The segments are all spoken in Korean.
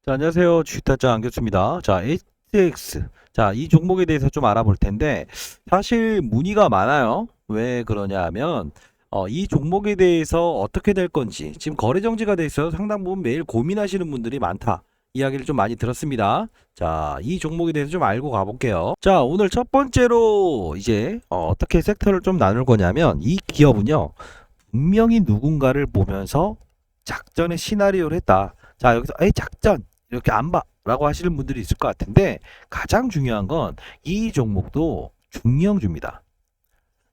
자, 안녕하세요. 주식타짜 안교수입니다. 자, HTX. 자, 이 종목에 대해서 좀 알아볼 텐데, 사실 문의가 많아요. 왜 그러냐 하면, 이 종목에 대해서 어떻게 될 건지, 지금 거래 정지가 돼 있어서 상당 부분 매일 고민하시는 분들이 많다. 이야기를 좀 많이 들었습니다. 자, 이 종목에 대해서 좀 알고 가볼게요. 자, 오늘 첫 번째로 이제, 어떻게 섹터를 좀 나눌 거냐면, 이 기업은요, 분명히 누군가를 보면서 작전의 시나리오를 했다. 자, 여기서 에이 작전 이렇게 안 봐. 라고 하시는 분들이 있을 것 같은데 가장 중요한 건 이 종목도 중형주입니다.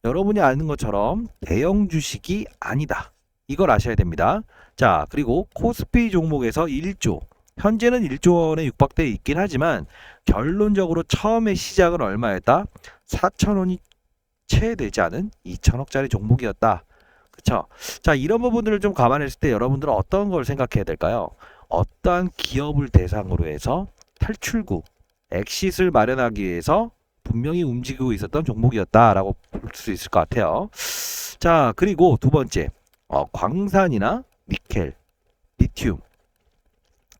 여러분이 아는 것처럼 대형 주식이 아니다. 이걸 아셔야 됩니다. 자, 그리고 코스피 종목에서 1조, 현재는 1조 원에 육박돼 있긴 하지만 결론적으로 처음에 시작은 얼마였다? 4천원이 채 되지 않은 2천억짜리 종목이었다. 그쵸? 자, 이런 부분들을 좀 감안했을 때 여러분들은 어떤 걸 생각해야 될까요? 어떠한 기업을 대상으로 해서 탈출구, 엑싯을 마련하기 위해서 분명히 움직이고 있었던 종목이었다라고 볼 수 있을 것 같아요. 자, 그리고 두 번째, 광산이나 니켈, 리튬.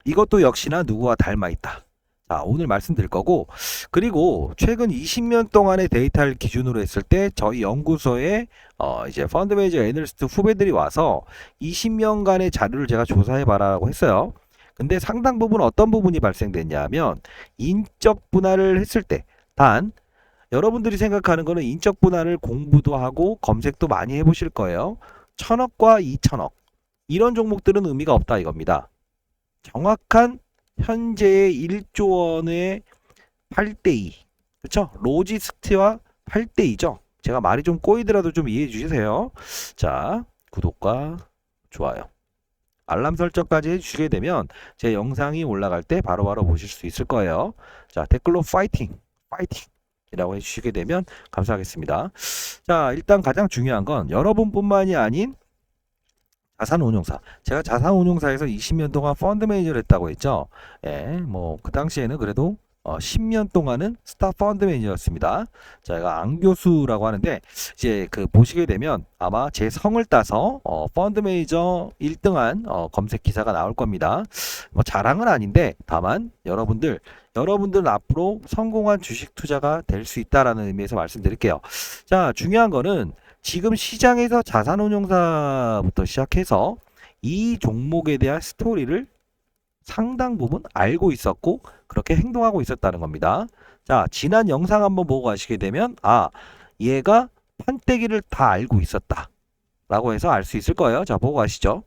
이것도 역시나 누구와 닮아 있다. 자, 오늘 말씀드릴 거고, 그리고 최근 20년 동안의 데이터를 기준으로 했을 때 저희 연구소에 이제 펀드 매니저 애널리스트 후배들이 와서 20년간의 자료를 제가 조사해 봐라라고 했어요. 근데 상당 부분 어떤 부분이 발생됐냐면 인적 분할을 했을 때, 단 여러분들이 생각하는 거는 인적 분할을 공부도 하고 검색도 많이 해보실 거예요. 1000억과 2000억 이런 종목들은 의미가 없다 이겁니다. 정확한 현재의 1조 원의 8대2. 그쵸? 로지스트와 8대2죠. 제가 말이 좀 꼬이더라도 좀 이해해 주세요. 자, 구독과 좋아요. 알람 설정까지 해주시게 되면 제 영상이 올라갈 때 바로바로 보실 수 있을 거예요. 자, 댓글로 파이팅! 파이팅! 이라고 해주시게 되면 감사하겠습니다. 자, 일단 가장 중요한 건 여러분뿐만이 아닌 자산운용사. 제가 자산운용사에서 20년 동안 펀드 매니저를 했다고 했죠. 예, 뭐 그 당시에는 그래도 10년 동안은 스타 펀드 매니저였습니다. 제가 안 교수라고 하는데 이제 그 보시게 되면 아마 제 성을 따서 펀드 매니저 1등한 검색 기사가 나올 겁니다. 뭐 자랑은 아닌데 다만 여러분들은 앞으로 성공한 주식 투자가 될 수 있다라는 의미에서 말씀드릴게요. 자, 중요한 거는 지금 시장에서 자산운용사부터 시작해서 이 종목에 대한 스토리를 상당 부분 알고 있었고 그렇게 행동하고 있었다는 겁니다. 자, 지난 영상 한번 보고 가시게 되면 얘가 판때기를 다 알고 있었다 라고 해서 알 수 있을 거예요. 자, 보고 가시죠.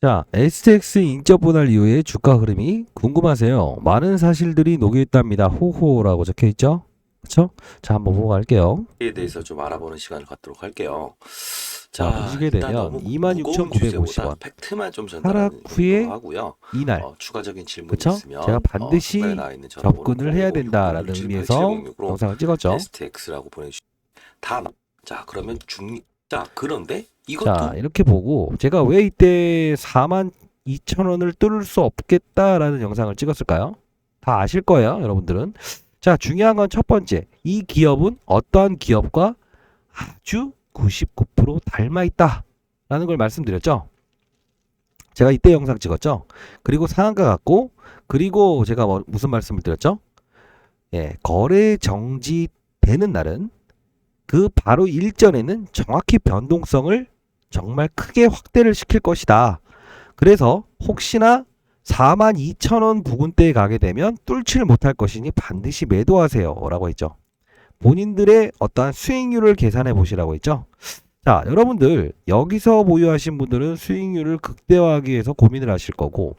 자, STX 인적 분할 이후의 주가 흐름이 궁금하세요. 많은 사실들이 녹여있답니다. 호호라고 적혀있죠? 그쵸? 자, 한번 보고 갈게요. 에 대해서 좀 알아보는 시간을 갖도록 할게요. 자, 자, 보시게 일단 되면 너무 무거운 주제보다 26,950원. 팩트만 좀 하락 전달하는 후에 걸로 하고요. 이날. 추가적인 질문이 그쵸? 있으면 제가 후반에 반드시 나와 있는 전화번호 접근을 해야 된다라는 의미에서 010-6787-7666으로 영상을 찍었죠. STX라고 자, 그러면 자, 그런데 자, 이것도 이렇게 보고 제가 왜 이때 42,000원을 뚫을 수 없겠다라는 영상을 찍었을까요? 다 아실 거예요, 여러분들은. 자, 중요한 건 첫 번째. 이 기업은 어떠한 기업과 아주 99% 닮아 있다라는 걸 말씀드렸죠. 제가 이때 영상 찍었죠. 그리고 상한가 같고, 그리고 제가 무슨 말씀을 드렸죠? 예, 거래 정지되는 날은 그 바로 일전에는 정확히 변동성을 정말 크게 확대를 시킬 것이다. 그래서 혹시나 42,000원 부근대에 가게 되면 뚫지를 못할 것이니 반드시 매도하세요 라고 했죠. 본인들의 어떠한 수익률을 계산해 보시라고 했죠. 자, 여러분들 여기서 보유하신 분들은 수익률을 극대화하기 위해서 고민을 하실 거고,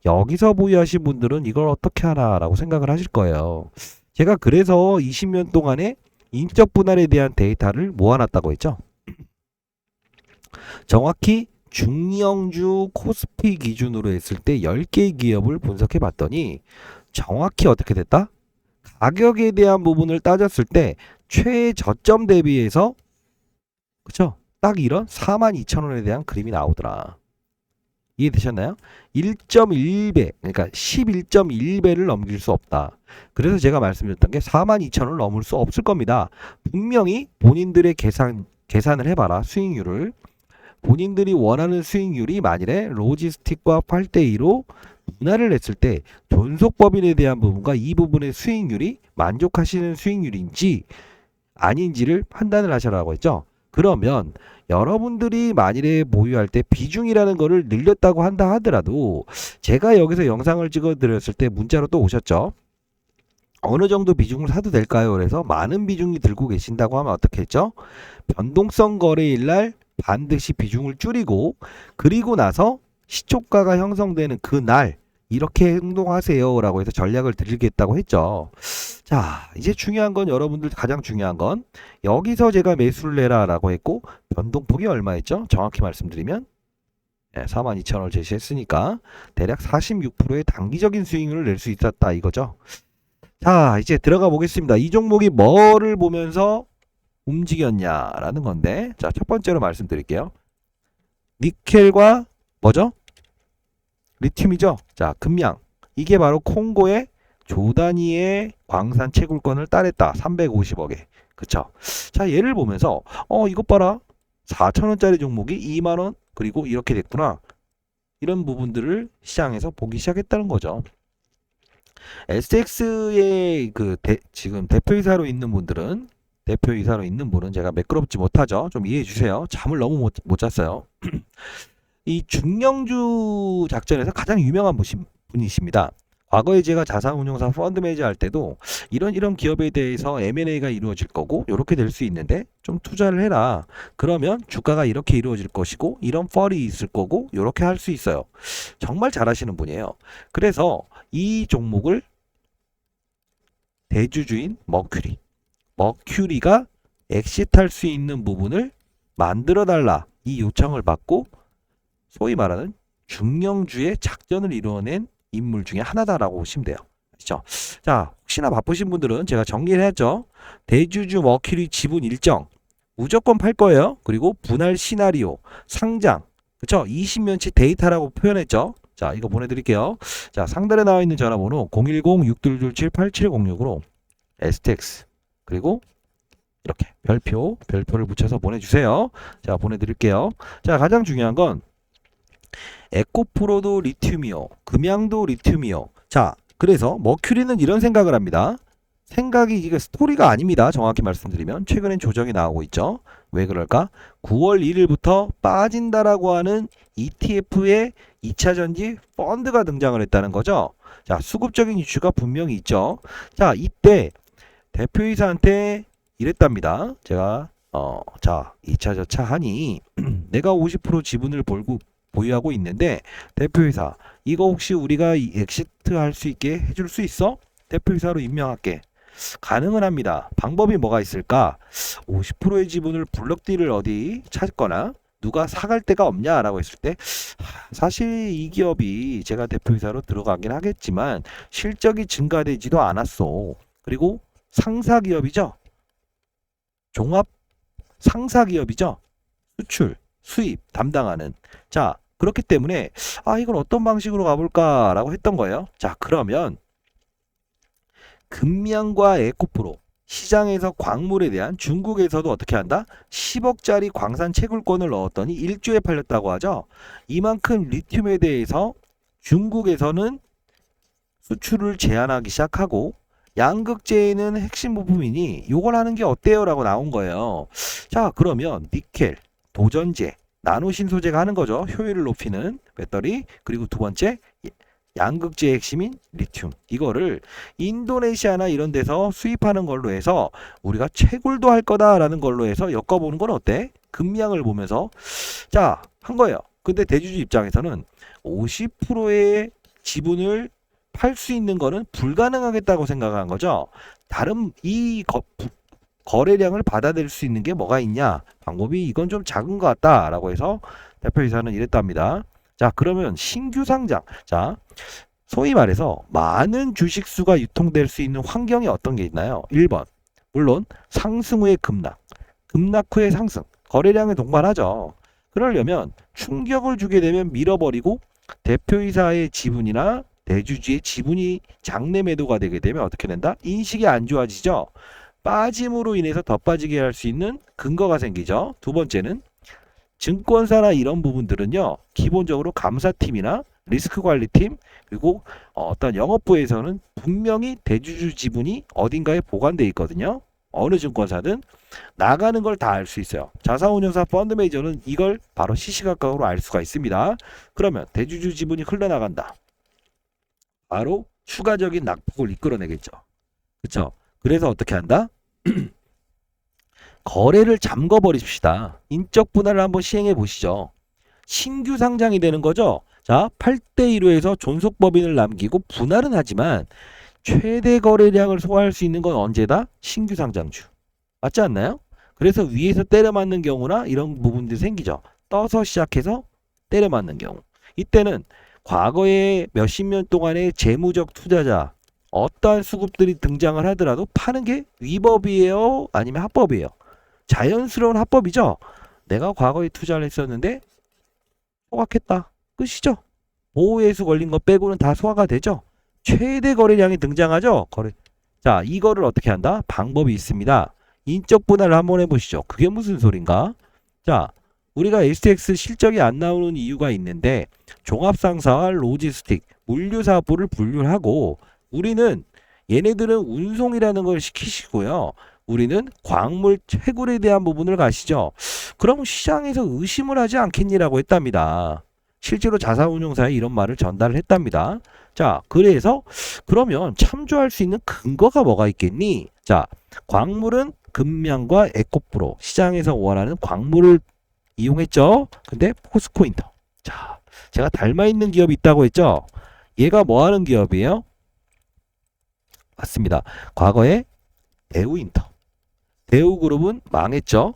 여기서 보유하신 분들은 이걸 어떻게 하나라고 생각을 하실 거예요. 제가 그래서 20년 동안에 인적 분할에 대한 데이터를 모아놨다고 했죠. 정확히 중형주 코스피 기준으로 했을 때 10개의 기업을 분석해 봤더니 정확히 어떻게 됐다? 가격에 대한 부분을 따졌을 때 최저점 대비해서 그쵸? 딱 이런 42,000원에 대한 그림이 나오더라. 이해되셨나요? 1.1배, 그러니까 11.1배를 넘길 수 없다. 그래서 제가 말씀드렸던 게 42,000원을 넘을 수 없을 겁니다. 분명히 본인들의 계산을 해봐라. 수익률을. 본인들이 원하는 수익률이 만일에 로지스틱과 8대2로 분할을 했을 때 존속법인에 대한 부분과 이 부분의 수익률이 만족하시는 수익률인지 아닌지를 판단을 하셔라고 했죠. 그러면 여러분들이 만일에 보유할 때 비중이라는 거를 늘렸다고 한다 하더라도 제가 여기서 영상을 찍어 드렸을 때 문자로 또 오셨죠. 어느 정도 비중을 사도 될까요? 그래서 많은 비중이 들고 계신다고 하면 어떻게 했죠? 변동성 거래일 날 반드시 비중을 줄이고 그리고 나서 시초가가 형성되는 그날 이렇게 행동하세요 라고 해서 전략을 드리겠다고 했죠. 자, 이제 중요한 건 여러분들 가장 중요한 건 여기서 제가 매수를 내라 라고 했고 변동폭이 얼마였죠? 정확히 말씀드리면 42,000원을 제시했으니까 대략 46%의 단기적인 수익률을 낼 수 있었다 이거죠. 자, 이제 들어가 보겠습니다. 이 종목이 뭐를 보면서 움직였냐라는 건데, 자, 첫 번째로 말씀드릴게요. 니켈과 뭐죠? 리튬이죠. 자, 금양. 이게 바로 콩고의 조단위의 광산 채굴권을 따냈다. 350억에. 그쵸? 자, 얘를 보면서 이것 봐라. 4,000원짜리 종목이 2만원 그리고 이렇게 됐구나. 이런 부분들을 시장에서 보기 시작했다는 거죠. SX의 지금 대표이사로 있는 분들은 제가 매끄럽지 못하죠. 좀 이해해 주세요. 잠을 너무 못 잤어요. 이 중령주 작전에서 가장 유명한 분이십니다. 과거에 제가 자산운용사 펀드 매니저 할 때도 이런 기업에 대해서 M&A가 이루어질 거고 이렇게 될 수 있는데 좀 투자를 해라. 그러면 주가가 이렇게 이루어질 것이고 이런 펄이 있을 거고 이렇게 할 수 있어요. 정말 잘하시는 분이에요. 그래서 이 종목을 대주주인 머큐리가 엑시트할 수 있는 부분을 만들어 달라 이 요청을 받고 소위 말하는 중령주의 작전을 이루어낸 인물 중에 하나다라고 보시면 돼요. 아시죠? 자, 혹시나 바쁘신 분들은 제가 정리를 했죠. 대주주 머큐리 지분 일정 무조건 팔 거예요. 그리고 분할 시나리오 상장 그쵸? 20년치 데이터라고 표현했죠. 자, 이거 보내드릴게요. 자, 상단에 나와 있는 전화번호 010-6227-8706으로 STX 그리고 이렇게 별표를 붙여서 보내주세요. 자, 보내드릴게요. 자, 가장 중요한 건 에코프로도 리튬이요. 금양도 리튬이요. 자, 그래서 머큐리는 이런 생각을 합니다. 생각이 이게 스토리가 아닙니다. 정확히 말씀드리면 최근엔 조정이 나오고 있죠. 왜 그럴까? 9월 1일부터 빠진다라고 하는 ETF의 2차전지 펀드가 등장을 했다는 거죠. 자, 수급적인 이슈가 분명히 있죠. 자, 이때 대표이사한테 이랬답니다. 제가 자, 2차 저차 하니 내가 50% 지분을 보유하고 있는데 대표이사 이거 혹시 우리가 엑시트 할 수 있게 해줄 수 있어? 대표이사로 임명할게. 가능은 합니다. 방법이 뭐가 있을까? 50%의 지분을 블록딜을 어디 찾거나 누가 사갈 데가 없냐라고 했을 때 사실 이 기업이 제가 대표이사로 들어가긴 하겠지만 실적이 증가되지도 않았어. 그리고 상사기업이죠. 종합 상사기업이죠. 수출, 수입 담당하는. 자, 그렇기 때문에 이걸 어떤 방식으로 가볼까라고 했던 거예요. 자, 그러면 금양과 에코프로 시장에서 광물에 대한 중국에서도 어떻게 한다? 10억짜리 광산 채굴권을 넣었더니 일주에 팔렸다고 하죠. 이만큼 리튬에 대해서 중국에서는 수출을 제한하기 시작하고 양극재는 핵심 부품이니 요걸 하는 게 어때요? 라고 나온 거예요. 자, 그러면 니켈, 도전제, 나노신소재가 하는 거죠. 효율을 높이는 배터리. 그리고 두 번째 양극재의 핵심인 리튬. 이거를 인도네시아나 이런 데서 수입하는 걸로 해서 우리가 채굴도 할 거다라는 걸로 해서 엮어보는 건 어때? 금양을 보면서 자, 한 거예요. 근데 대주주 입장에서는 50%의 지분을 팔 수 있는 거는 불가능하겠다고 생각한 거죠. 다른 거래량을 받아들일 수 있는 게 뭐가 있냐? 방법이 이건 좀 작은 것 같다라고 해서 대표이사는 이랬답니다. 자, 그러면 신규 상장. 자, 소위 말해서 많은 주식수가 유통될 수 있는 환경이 어떤 게 있나요? 1번. 물론 상승 후의 급락. 급락 후의 상승. 거래량에 동반하죠. 그러려면 충격을 주게 되면 밀어버리고 대표이사의 지분이나 대주주의 지분이 장내 매도가 되게 되면 어떻게 된다? 인식이 안 좋아지죠. 빠짐으로 인해서 더 빠지게 할 수 있는 근거가 생기죠. 두 번째는 증권사나 이런 부분들은요, 기본적으로 감사팀이나 리스크 관리팀, 그리고 어떤 영업부에서는 분명히 대주주 지분이 어딘가에 보관돼 있거든요. 어느 증권사든 나가는 걸 다 알 수 있어요. 자산운용사 펀드 매니저는 이걸 바로 시시각각으로 알 수가 있습니다. 그러면 대주주 지분이 흘러나간다. 바로 추가적인 낙폭을 이끌어내겠죠. 그렇죠? 그래서 어떻게 한다? 거래를 잠궈버립시다. 인적 분할을 한번 시행해 보시죠. 신규 상장이 되는 거죠. 자, 8대1호에서 존속법인을 남기고 분할은 하지만 최대 거래량을 소화할 수 있는 건 언제다? 신규 상장주. 맞지 않나요? 그래서 위에서 때려 맞는 경우나 이런 부분들이 생기죠. 떠서 시작해서 때려 맞는 경우. 이때는 과거에 몇십 년 동안의 재무적 투자자, 어떠한 수급들이 등장을 하더라도 파는 게 위법이에요? 아니면 합법이에요? 자연스러운 합법이죠. 내가 과거에 투자를 했었는데 소각했다. 끝이죠. 보호예수 걸린 거 빼고는 다 소화가 되죠. 최대 거래량이 등장하죠. 자, 이거를 어떻게 한다? 방법이 있습니다. 인적 분할을 한번 해보시죠. 그게 무슨 소린가? 자, 우리가 STX 실적이 안 나오는 이유가 있는데 종합상사와 로지스틱, 물류사업부를 분류를 하고 우리는 얘네들은 운송이라는 걸 시키시고요. 우리는 광물 채굴에 대한 부분을 가시죠. 그럼 시장에서 의심을 하지 않겠니라고 했답니다. 실제로 자산운용사에 이런 말을 전달을 했답니다. 자, 그래서 그러면 참조할 수 있는 근거가 뭐가 있겠니? 자, 광물은 금량과 에코프로 시장에서 원하는 광물을 이용했죠. 근데 포스코인터. 자, 제가 닮아 있는 기업이 있다고 했죠. 얘가 뭐 하는 기업이에요? 맞습니다. 과거에 대우인터. 대우그룹은 망했죠.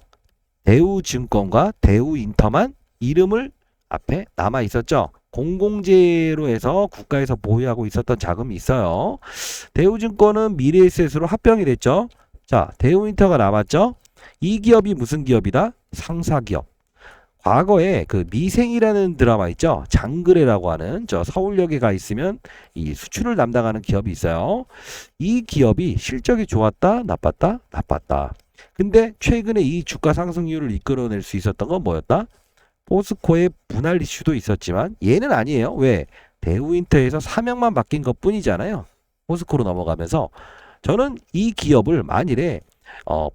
대우증권과 대우인터만 이름을 앞에 남아 있었죠. 공공재로 해서 국가에서 보유하고 있었던 자금이 있어요. 대우증권은 미래에셋으로 합병이 됐죠. 자, 대우인터가 남았죠. 이 기업이 무슨 기업이다? 상사기업. 과거에 그 미생이라는 드라마 있죠. 장그래라고 하는 저 서울역에 가 있으면 이 수출을 담당하는 기업이 있어요. 이 기업이 실적이 좋았다, 나빴다, 나빴다. 근데 최근에 이 주가 상승률을 이끌어낼 수 있었던 건 뭐였다? 포스코의 분할 이슈도 있었지만 얘는 아니에요. 왜? 대우인터에서 사명만 바뀐 것 뿐이잖아요. 포스코로 넘어가면서 저는 이 기업을 만일에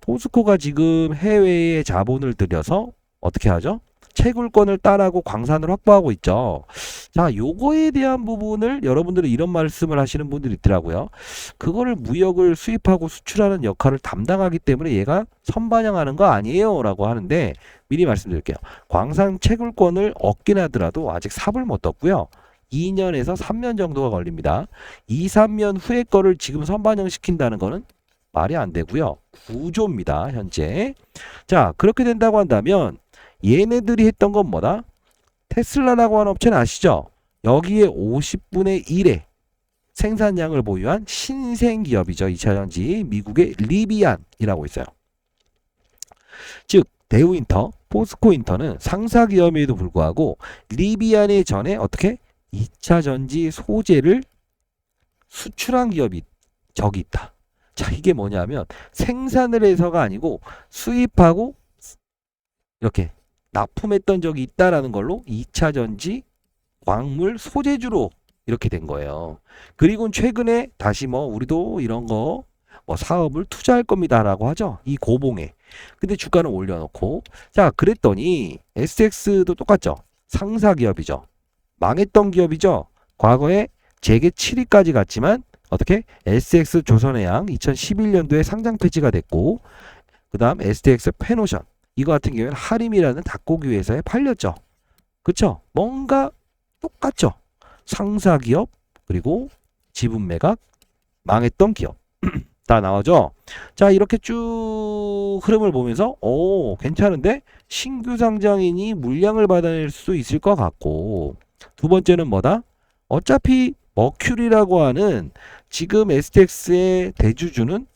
포스코가 지금 해외에 자본을 들여서 어떻게 하죠? 채굴권을 따라고 광산을 확보하고 있죠. 자, 요거에 대한 부분을 여러분들은 이런 말씀을 하시는 분들이 있더라고요. 그거를 무역을 수입하고 수출하는 역할을 담당하기 때문에 얘가 선반영하는 거 아니에요 라고 하는데 미리 말씀드릴게요. 광산 채굴권을 얻긴 하더라도 아직 삽을 못 떴고요. 2년에서 3년 정도가 걸립니다. 2, 3년 후에 거를 지금 선반영 시킨다는 거는 말이 안 되고요. 구조입니다. 현재. 자, 그렇게 된다고 한다면 얘네들이 했던 건 뭐다? 테슬라라고 하는 업체는 아시죠? 여기에 50분의 1의 생산량을 보유한 신생기업이죠. 2차전지 미국의 리비안이라고 있어요. 즉 대우인터, 포스코인터는 상사기업임에도 불구하고 리비안의 전에 어떻게 2차전지 소재를 수출한 기업이 저기 있다. 자, 이게 뭐냐면 생산을 해서가 아니고 수입하고 이렇게 납품했던 적이 있다라는 걸로 2차전지 광물 소재주로 이렇게 된 거예요. 그리고 최근에 다시 우리도 이런 거 사업을 투자할 겁니다라고 하죠. 이 고봉에. 근데 주가는 올려놓고 자, 그랬더니 SX도 똑같죠. 상사 기업이죠. 망했던 기업이죠. 과거에 재계 7위까지 갔지만 어떻게? SX 조선해양 2011년도에 상장 폐지가 됐고 그 다음 STX 페노션 이거 같은 경우에는 하림이라는 닭고기 회사에 팔렸죠. 그쵸? 뭔가 똑같죠. 상사 기업 그리고 지분 매각 망했던 기업 다 나오죠. 자, 이렇게 쭉 흐름을 보면서 괜찮은데 신규 상장이니 물량을 받아낼 수도 있을 것 같고 두 번째는 뭐다? 어차피 머큐리라고 하는 지금 STX의 대주주는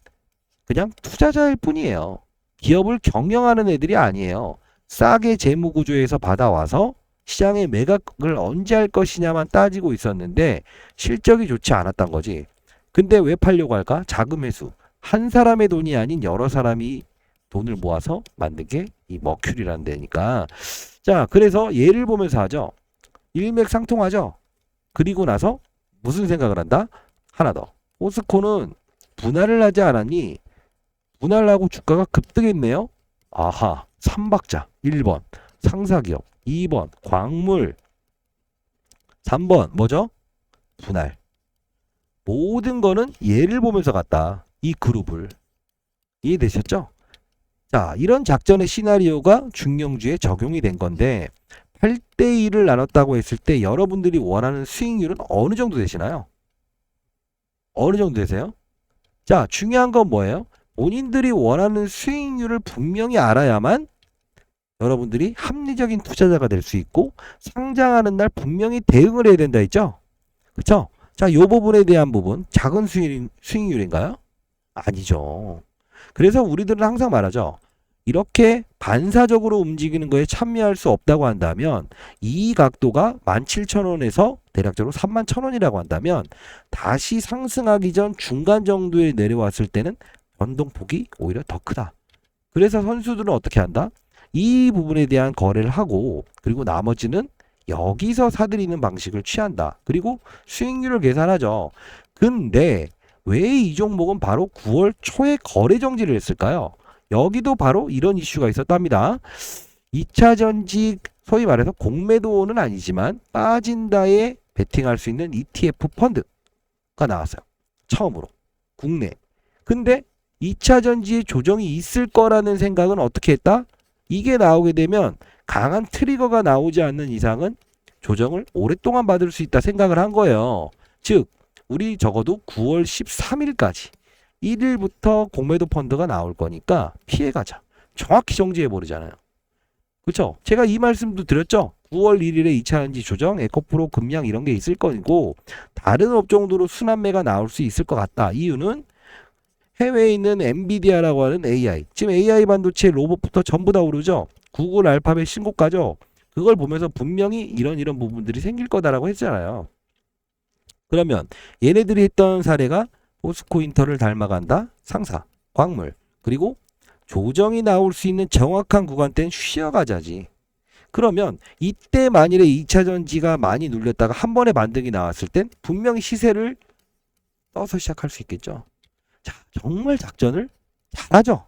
그냥 투자자일 뿐이에요. 기업을 경영하는 애들이 아니에요. 싸게 재무구조에서 받아와서 시장에 매각을 언제 할 것이냐만 따지고 있었는데 실적이 좋지 않았던 거지. 근데 왜 팔려고 할까? 자금 회수. 한 사람의 돈이 아닌 여러 사람이 돈을 모아서 만든 게 이 머큐리라는 데니까. 자, 그래서 예를 보면서 하죠. 일맥상통하죠. 그리고 나서 무슨 생각을 한다? 하나 더. 포스코는 분할을 하지 않았니? 분할하고 주가가 급등했네요. 아하, 3박자. 1번 상사기업, 2번 광물, 3번 뭐죠? 분할. 모든 거는 얘를 보면서 갔다. 이 그룹을. 이해되셨죠? 자, 이런 작전의 시나리오가 중령주에 적용이 된 건데 8대1을 나눴다고 했을 때 여러분들이 원하는 수익률은 어느 정도 되시나요? 어느 정도 되세요? 자, 중요한 건 뭐예요? 본인들이 원하는 수익률을 분명히 알아야만 여러분들이 합리적인 투자자가 될 수 있고 상장하는 날 분명히 대응을 해야 된다 했죠? 그쵸? 자, 이 부분에 대한 부분 작은 수익률인가요? 아니죠. 그래서 우리들은 항상 말하죠. 이렇게 반사적으로 움직이는 거에 참여할 수 없다고 한다면 이 각도가 17,000원에서 대략적으로 31,000원이라고 한다면 다시 상승하기 전 중간 정도에 내려왔을 때는 변동폭이 오히려 더 크다. 그래서 선수들은 어떻게 한다? 이 부분에 대한 거래를 하고 그리고 나머지는 여기서 사들이는 방식을 취한다. 그리고 수익률을 계산하죠. 근데 왜 이 종목은 바로 9월 초에 거래 정지를 했을까요? 여기도 바로 이런 이슈가 있었답니다. 2차 전지 소위 말해서 공매도는 아니지만 빠진다에 베팅할 수 있는 ETF 펀드가 나왔어요. 처음으로 국내. 근데 2차 전지에 조정이 있을 거라는 생각은 어떻게 했다? 이게 나오게 되면 강한 트리거가 나오지 않는 이상은 조정을 오랫동안 받을 수 있다 생각을 한 거예요. 즉 우리 적어도 9월 13일까지 1일부터 공매도 펀드가 나올 거니까 피해가자. 정확히 정지해버리잖아요. 그렇죠? 제가 이 말씀도 드렸죠. 9월 1일에 2차 전지 조정, 에코프로, 금양 이런 게 있을 거고 다른 업종으로 순환매가 나올 수 있을 것 같다. 이유는 해외에 있는 엔비디아라고 하는 AI, 지금 AI 반도체 로봇부터 전부 다 오르죠. 구글 알파벳 신고가죠. 그걸 보면서 분명히 이런 부분들이 생길 거다라고 했잖아요. 그러면 얘네들이 했던 사례가 포스코 인터를 닮아간다. 상사, 광물, 그리고 조정이 나올 수 있는 정확한 구간대는 쉬어가자지. 그러면 이때 만일에 2차 전지가 많이 눌렸다가 한 번에 반등이 나왔을 땐 분명히 시세를 떠서 시작할 수 있겠죠. 자, 정말 작전을 잘하죠.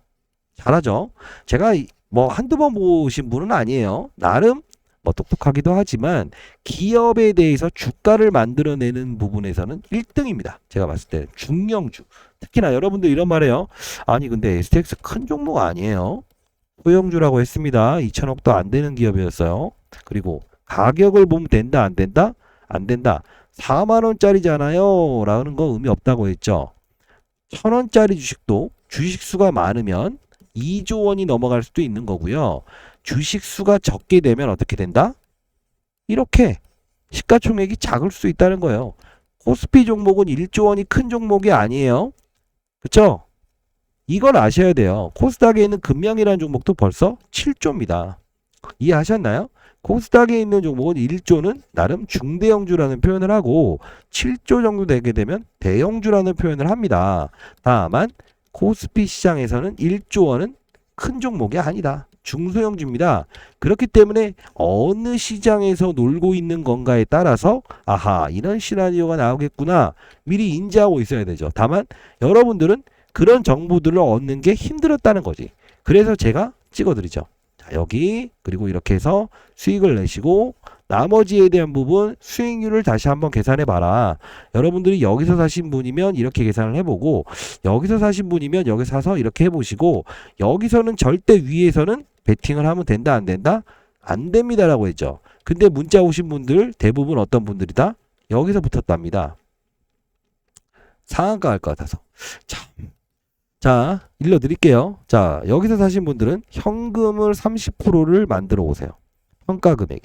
잘하죠. 제가 뭐 한두 번 보신 분은 아니에요. 나름 뭐 똑똑하기도 하지만 기업에 대해서 주가를 만들어내는 부분에서는 1등입니다. 제가 봤을 때 중령주. 특히나 여러분들 이런 말해요. 아니 근데 STX 큰 종목 아니에요. 소형주라고 했습니다. 2천억도 안 되는 기업이었어요. 그리고 가격을 보면 된다 안 된다? 안 된다. 4만 원짜리잖아요. 라는 거 의미 없다고 했죠. 1,000원짜리 주식도 주식 수가 많으면 2조 원이 넘어갈 수도 있는 거고요. 주식 수가 적게 되면 어떻게 된다? 이렇게 시가총액이 작을 수 있다는 거예요. 코스피 종목은 1조 원이 큰 종목이 아니에요. 그쵸? 이걸 아셔야 돼요. 코스닥에 있는 금양이라는 종목도 벌써 7조입니다. 이해하셨나요? 코스닥에 있는 종목은 1조는 나름 중대형주라는 표현을 하고 7조 정도 되게 되면 대형주라는 표현을 합니다. 다만 코스피 시장에서는 1조 원은 큰 종목이 아니다. 중소형주입니다. 그렇기 때문에 어느 시장에서 놀고 있는 건가에 따라서 아하 이런 시나리오가 나오겠구나 미리 인지하고 있어야 되죠. 다만 여러분들은 그런 정보들을 얻는 게 힘들었다는 거지. 그래서 제가 찍어드리죠. 자, 여기 그리고 이렇게 해서 수익을 내시고 나머지에 대한 부분 수익률을 다시 한번 계산해 봐라. 여러분들이 여기서 사신 분이면 이렇게 계산을 해보고 여기서 사신 분이면 여기 사서 이렇게 해보시고 여기서는 절대 위에서는 베팅을 하면 된다 안 된다? 안 됩니다라고 했죠. 근데 문자 오신 분들 대부분 어떤 분들이다? 여기서 붙었답니다. 상한가 할 것 같아서. 참. 자, 일러드릴게요. 자, 여기서 사신 분들은 현금을 30%를 만들어 오세요. 평가 금액에.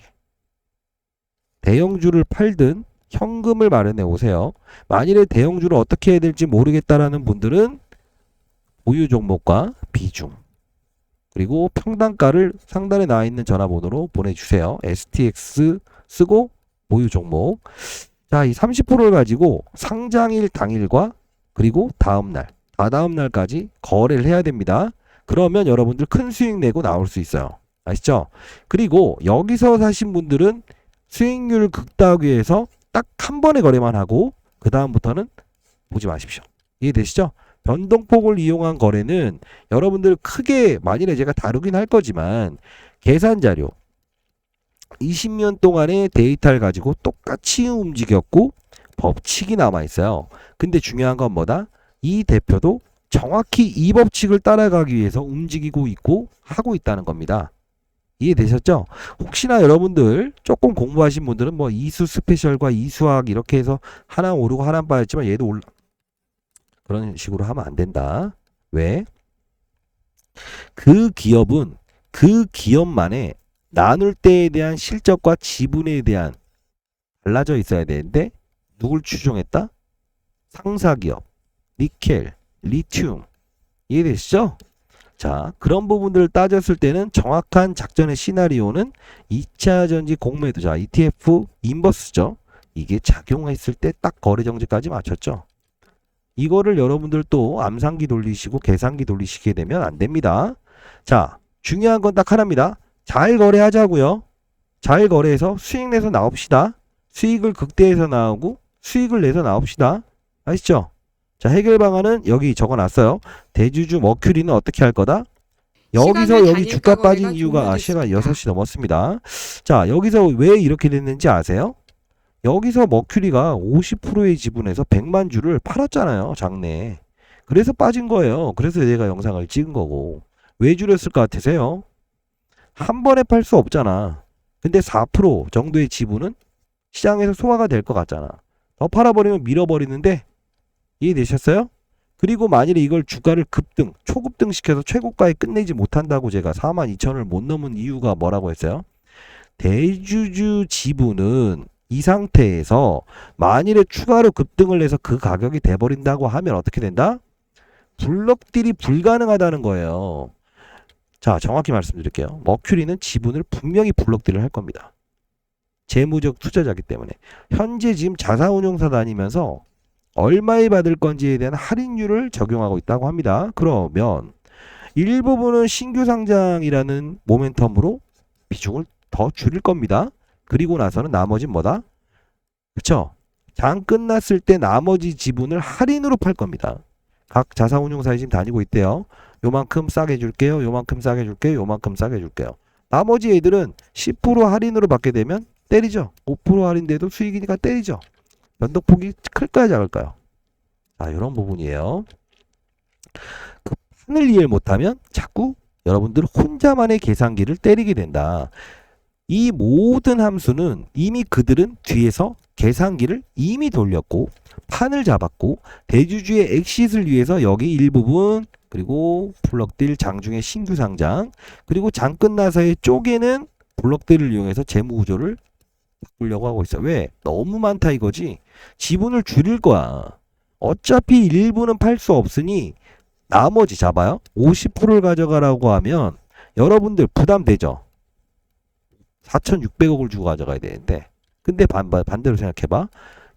대형주를 팔든 현금을 마련해 오세요. 만일에 대형주를 어떻게 해야 될지 모르겠다라는 분들은 보유 종목과 비중 그리고 평단가를 상단에 나와 있는 전화번호로 보내주세요. STX 쓰고 보유 종목. 자, 이 30%를 가지고 상장일 당일과 그리고 다음날 다다음 날까지 거래를 해야 됩니다. 그러면 여러분들 큰 수익 내고 나올 수 있어요. 아시죠? 그리고 여기서 사신 분들은 수익률을 극대화하기 위해서 딱 한 번에 거래만 하고 그 다음부터는 보지 마십시오. 이해되시죠? 변동폭을 이용한 거래는 여러분들 크게 만일에 제가 다루긴 할 거지만 계산 자료 20년 동안의 데이터를 가지고 똑같이 움직였고 법칙이 남아 있어요. 근데 중요한 건 뭐다? 이 대표도 정확히 이 법칙을 따라가기 위해서 움직이고 있고 하고 있다는 겁니다. 이해되셨죠? 혹시나 여러분들 조금 공부하신 분들은 뭐 이수 스페셜과 이수학 이렇게 해서 하나 오르고 하나 빠졌지만 얘도 올라 그런 식으로 하면 안 된다. 왜? 그 기업은 그 기업만의 나눌 때에 대한 실적과 지분에 대한 달라져 있어야 되는데 누굴 추종했다? 상사기업, 니켈, 리튬. 이해되시죠? 자, 그런 부분들을 따졌을 때는 정확한 작전의 시나리오는 2차 전지 공매도, 자, ETF 인버스죠. 이게 작용했을 때 딱 거래 정지까지 맞췄죠. 이거를 여러분들 또 암산기 돌리시고 계산기 돌리시게 되면 안 됩니다. 자, 중요한 건 딱 하나입니다. 잘 거래하자고요. 잘 거래해서 수익 내서 나옵시다. 수익을 극대해서 나오고 수익을 내서 나옵시다. 아시죠? 자, 해결 방안은 여기 적어놨어요. 대주주 머큐리는 어떻게 할 거다? 여기서 여기 주가 빠진 이유가 시간 6시 넘었습니다. 자, 여기서 왜 이렇게 됐는지 아세요? 여기서 머큐리가 50%의 지분에서 100만 주를 팔았잖아요. 장내. 그래서 빠진 거예요. 그래서 내가 영상을 찍은 거고. 왜 줄였을 것 같으세요? 한 번에 팔 수 없잖아. 근데 4% 정도의 지분은 시장에서 소화가 될 것 같잖아. 더 팔아버리면 밀어버리는데 이해되셨어요? 그리고 만일에 이걸 주가를 급등, 초급등 시켜서 최고가에 끝내지 못한다고 제가 42,000을 못 넘은 이유가 뭐라고 했어요? 대주주 지분은 이 상태에서 만일에 추가로 급등을 해서 그 가격이 돼버린다고 하면 어떻게 된다? 블록딜이 불가능하다는 거예요. 자, 정확히 말씀드릴게요. 머큐리는 지분을 분명히 블록딜을 할 겁니다. 재무적 투자자이기 때문에. 현재 지금 자사운용사 다니면서 얼마에 받을 건지에 대한 할인율을 적용하고 있다고 합니다. 그러면 일부분은 신규 상장이라는 모멘텀으로 비중을 더 줄일 겁니다. 그리고 나서는 나머지는 뭐다? 그쵸? 장 끝났을 때 나머지 지분을 할인으로 팔 겁니다. 각 자사운용사에 지금 다니고 있대요. 요만큼 싸게 줄게요. 요만큼 싸게 줄게요. 요만큼 싸게 줄게요. 나머지 애들은 10% 할인으로 받게 되면 때리죠. 5% 할인돼도 수익이니까 때리죠. 변동폭이 클까요, 작을까요? 자, 이런 부분이에요. 그 판을 이해를 못하면 자꾸 여러분들 혼자만의 계산기를 때리게 된다. 이 모든 함수는 이미 그들은 뒤에서 계산기를 이미 돌렸고 판을 잡았고 대주주의 엑싯을 위해서 여기 일부분 그리고 블록딜 장중의 신규 상장 그리고 장 끝나서의 쪼개는 블록딜을 이용해서 재무 구조를 바꾸려고 하고 있어. 왜? 너무 많다 이거지. 지분을 줄일 거야. 어차피 일부는 팔 수 없으니 나머지 잡아요. 50%를 가져가라고 하면 여러분들 부담되죠. 4,600억을 주고 가져가야 되는데 근데 반대로 생각해봐.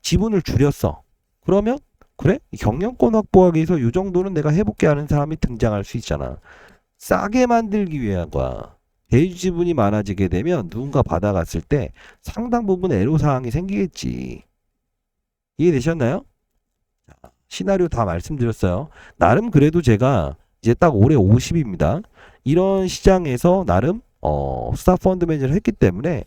지분을 줄였어. 그러면 그래? 경영권 확보하기 위해서 이 정도는 내가 해볼게 하는 사람이 등장할 수 있잖아. 싸게 만들기 위한 거야. 대주 지분이 많아지게 되면 누군가 받아갔을 때 상당 부분 애로사항이 생기겠지. 이해되셨나요? 시나리오 다 말씀드렸어요. 나름 그래도 제가 이제 딱 올해 50입니다. 이런 시장에서 나름 스타 펀드 매니저를 했기 때문에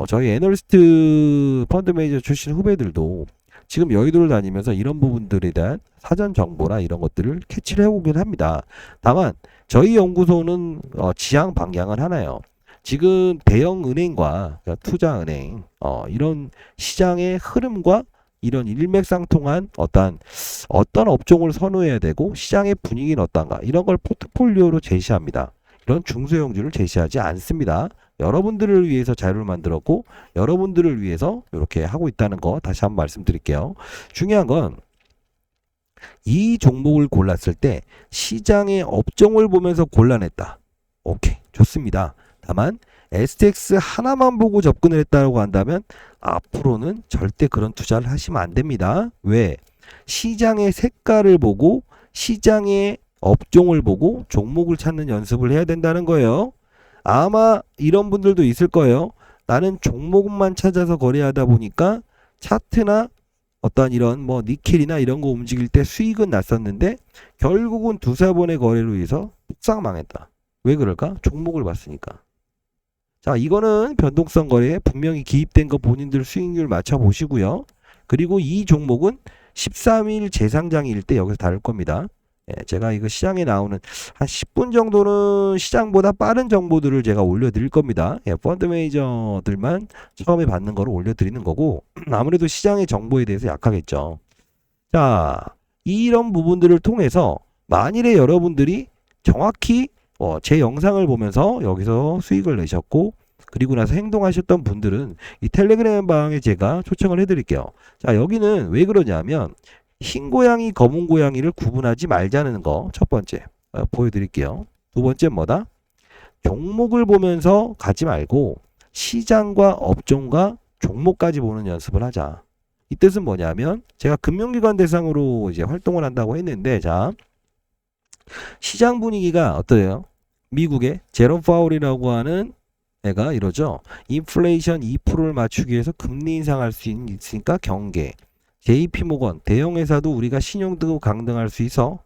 저희 애널리스트 펀드 매니저 출신 후배들도 지금 여의도를 다니면서 이런 부분들에 대한 사전 정보나 이런 것들을 캐치를 해오긴 합니다. 다만 저희 연구소는 지향 방향은 하나요. 지금 대형 은행과 그러니까 투자은행 이런 시장의 흐름과 이런 일맥상통한 어떤 업종을 선호해야 되고 시장의 분위기는 어떤가 이런 걸 포트폴리오로 제시합니다. 이런 중소형주를 제시하지 않습니다. 여러분들을 위해서 자료를 만들었고 여러분들을 위해서 이렇게 하고 있다는 거 다시 한번 말씀드릴게요. 중요한 건 이 종목을 골랐을 때 시장의 업종을 보면서 골라냈다. 오케이, 좋습니다. 다만 STX 하나만 보고 접근을 했다고 한다면 앞으로는 절대 그런 투자를 하시면 안 됩니다. 왜? 시장의 색깔을 보고 시장의 업종을 보고 종목을 찾는 연습을 해야 된다는 거예요. 아마 이런 분들도 있을 거예요. 나는 종목만 찾아서 거래하다 보니까 차트나 어떤 이런 뭐 니켈이나 이런 거 움직일 때 수익은 났었는데 결국은 두세 번의 거래로 인해서 뚝싹 망했다. 왜 그럴까? 종목을 봤으니까. 자, 이거는 변동성 거래에 분명히 기입된 거 본인들 수익률 맞춰 보시고요. 그리고 이 종목은 13일 재상장일 때 여기서 다룰 겁니다. 예, 제가 이거 시장에 나오는 한 10분 정도는 시장보다 빠른 정보들을 제가 올려드릴 겁니다. 예, 펀드 매니저들만 처음에 받는 거를 올려드리는 거고 아무래도 시장의 정보에 대해서 약하겠죠. 자, 이런 부분들을 통해서 만일에 여러분들이 정확히 제 영상을 보면서 여기서 수익을 내셨고 그리고 나서 행동하셨던 분들은 이 텔레그램 방에 제가 초청을 해드릴게요. 자, 여기는 왜 그러냐면 흰 고양이, 검은 고양이를 구분하지 말자는 거 첫 번째 보여드릴게요. 두 번째 뭐다? 종목을 보면서 가지 말고 시장과 업종과 종목까지 보는 연습을 하자. 이 뜻은 뭐냐면 제가 금융기관 대상으로 이제 활동을 한다고 했는데 자, 시장 분위기가 어떠해요? 미국의 제롬 파월이라고 하는 애가 이러죠. 인플레이션 2%를 맞추기 위해서 금리 인상할 수 있으니까 경계. JP 모건 대형 회사도 우리가 신용등 강등할 수 있어.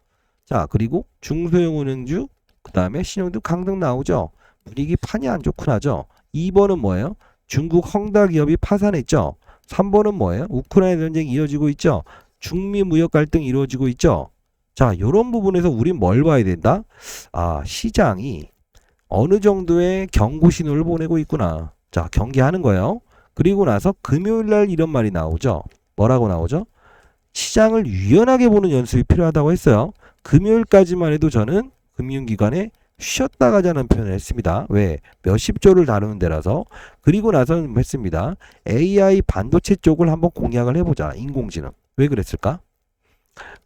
자, 그리고 중소형 은행주 그다음에 신용등 강등 나오죠. 분위기 판이 안 좋긴 하죠. 2번은 뭐예요? 중국 헝다 기업이 파산했죠. 3번은 뭐예요? 우크라이나 전쟁이 이어지고 있죠. 중미 무역 갈등이 이루어지고 있죠. 자, 이런 부분에서 우린 뭘 봐야 된다? 아, 시장이 어느 정도의 경고 신호를 보내고 있구나. 자, 경계하는 거예요. 그리고 나서 금요일 날 이런 말이 나오죠. 뭐라고 나오죠? 시장을 유연하게 보는 연습이 필요하다고 했어요. 금요일까지만 해도 저는 금융기관에 쉬었다 가자는 표현을 했습니다. 왜? 몇십 조를 다루는 데라서. 그리고 나서는 했습니다. AI 반도체 쪽을 한번 공략을 해보자. 인공지능. 왜 그랬을까?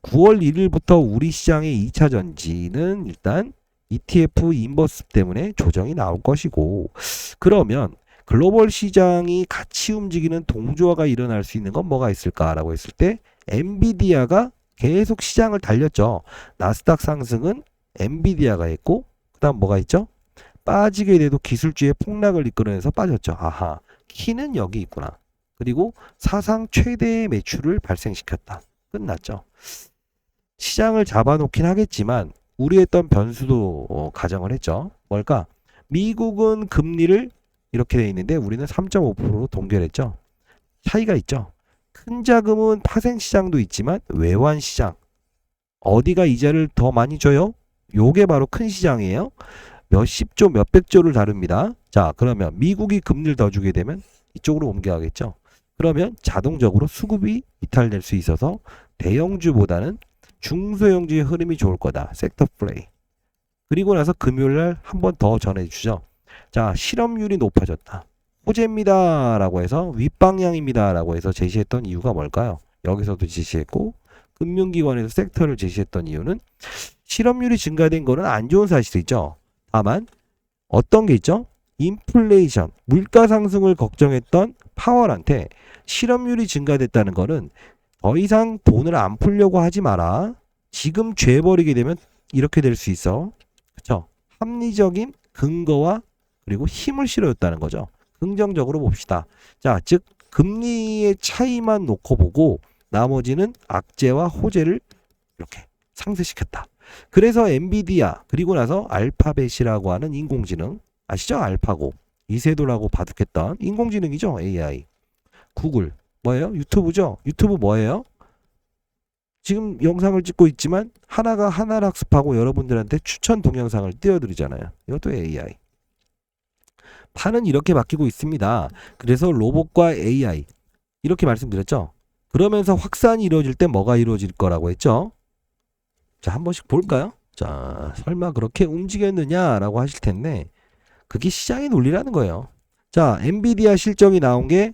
9월 1일부터 우리 시장의 2차 전지는 일단 ETF 인버스 때문에 조정이 나올 것이고 그러면 글로벌 시장이 같이 움직이는 동조화가 일어날 수 있는 건 뭐가 있을까라고 했을 때 엔비디아가 계속 시장을 달렸죠. 나스닥 상승은 엔비디아가 했고 그다음 뭐가 있죠? 빠지게 돼도 기술주의 폭락을 이끌어내서 빠졌죠. 아하, 키는 여기 있구나. 그리고 사상 최대의 매출을 발생시켰다. 끝났죠. 시장을 잡아놓긴 하겠지만 우려했던 변수도 가정을 했죠. 뭘까? 미국은 금리를 이렇게 돼 있는데 우리는 3.5%로 동결했죠. 차이가 있죠. 큰 자금은 파생시장도 있지만 외환시장 어디가 이자를 더 많이 줘요? 요게 바로 큰 시장이에요. 몇십조 몇백조를 다룹니다. 자, 그러면 미국이 금리를 더 주게 되면 이쪽으로 옮겨가겠죠. 그러면 자동적으로 수급이 이탈될 수 있어서 대형주보다는 중소형주의 흐름이 좋을 거다. 섹터 플레이. 그리고 나서 금요일날 한 번 더 전해주죠. 자, 실업률이 높아졌다. 호재입니다 라고 해서 윗방향입니다 라고 해서 제시했던 이유가 뭘까요? 여기서도 제시했고 금융기관에서 섹터를 제시했던 이유는 실업률이 증가된 거는 안 좋은 사실이죠. 다만 어떤 게 있죠? 인플레이션, 물가 상승을 걱정했던 파월한테 실업률이 증가됐다는 거는 더 이상 돈을 안 풀려고 하지 마라. 지금 죄버리게 되면 이렇게 될 수 있어. 그렇죠? 합리적인 근거와 그리고 힘을 실어줬다는 거죠. 긍정적으로 봅시다. 자, 즉 금리의 차이만 놓고 보고 나머지는 악재와 호재를 이렇게 상쇄시켰다. 그래서 엔비디아 그리고 나서 알파벳이라고 하는 인공지능 아시죠? 알파고 이세돌하고 바둑했던 인공지능이죠. AI. 구글 뭐예요? 유튜브죠. 유튜브 뭐예요? 지금 영상을 찍고 있지만 하나가 하나를 학습하고 여러분들한테 추천 동영상을 띄워드리잖아요. 이것도 AI. 판은 이렇게 바뀌고 있습니다. 그래서 로봇과 AI 이렇게 말씀드렸죠. 그러면서 확산이 이루어질 때 뭐가 이루어질 거라고 했죠. 자, 한 번씩 볼까요? 자, 설마 그렇게 움직였느냐라고 하실 텐데 그게 시장의 논리라는 거예요. 자, 엔비디아 실적이 나온 게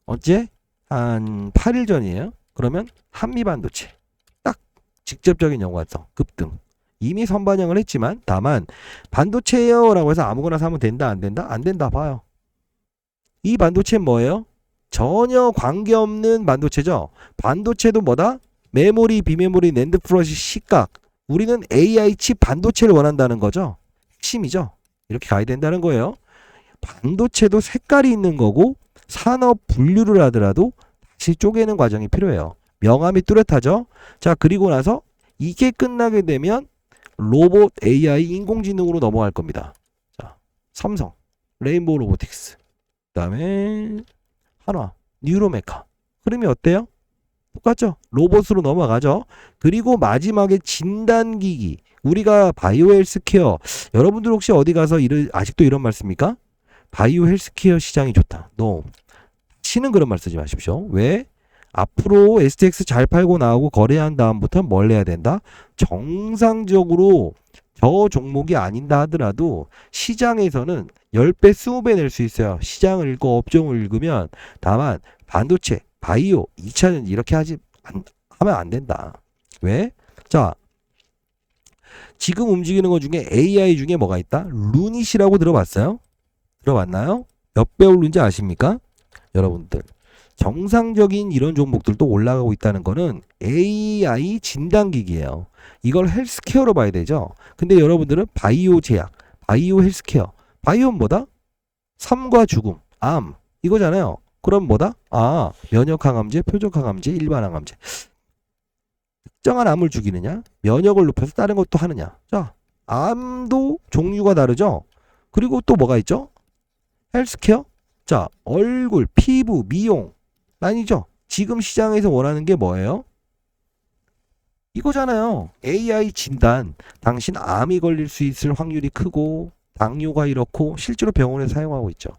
언제? 한 8일 전이에요. 그러면 한미반도체 딱 직접적인 연관성 급등. 이미 선반영을 했지만 다만 반도체예요 라고 해서 아무거나 사면 된다 안 된다? 안 된다 봐요. 이 반도체는 뭐예요? 전혀 관계없는 반도체죠. 반도체도 뭐다? 메모리, 비메모리, 낸드 플러시, 시각. 우리는 AI 칩 반도체를 원한다는 거죠. 핵심이죠. 이렇게 가야 된다는 거예요. 반도체도 색깔이 있는 거고 산업 분류를 하더라도 다시 쪼개는 과정이 필요해요. 명암이 뚜렷하죠? 자, 그리고 나서 이게 끝나게 되면 로봇 AI 인공지능으로 넘어갈 겁니다. 자, 삼성, 레인보우 로보틱스, 그 다음에 한화, 뉴로메카. 흐름이 어때요? 똑같죠? 로봇으로 넘어가죠. 그리고 마지막에 진단기기. 우리가 바이오 헬스케어. 여러분들 혹시 어디 가서 아직도 이런 말 씁니까? 바이오 헬스케어 시장이 좋다. No. 다시는 그런 말 쓰지 마십시오. 왜? 앞으로 STX 잘 팔고 나오고 거래한 다음부터 뭘 해야 된다? 정상적으로 저 종목이 아닌다 하더라도 시장에서는 10배, 20배 낼 수 있어요. 시장을 읽고 업종을 읽으면. 다만 반도체, 바이오, 2차전 이렇게 하면 안 된다. 왜? 자, 지금 움직이는 것 중에 AI 중에 뭐가 있다? 루닛이라고 들어봤어요? 들어봤나요? 몇 배 오르는지 아십니까? 여러분들. 정상적인 이런 종목들도 올라가고 있다는 거는 AI 진단기기예요. 이걸 헬스케어로 봐야 되죠. 근데 여러분들은 바이오 제약, 바이오 헬스케어. 바이오는 뭐다? 삶과 죽음, 암 이거잖아요. 그럼 뭐다? 아, 면역 항암제, 표적 항암제, 일반 항암제. 특정한 암을 죽이느냐? 면역을 높여서 다른 것도 하느냐? 자, 암도 종류가 다르죠. 그리고 또 뭐가 있죠? 헬스케어? 자, 얼굴, 피부, 미용 아니죠? 지금 시장에서 원하는 게 뭐예요? 이거잖아요. AI 진단. 당신 암이 걸릴 수 있을 확률이 크고 당뇨가 이렇고 실제로 병원에 사용하고 있죠.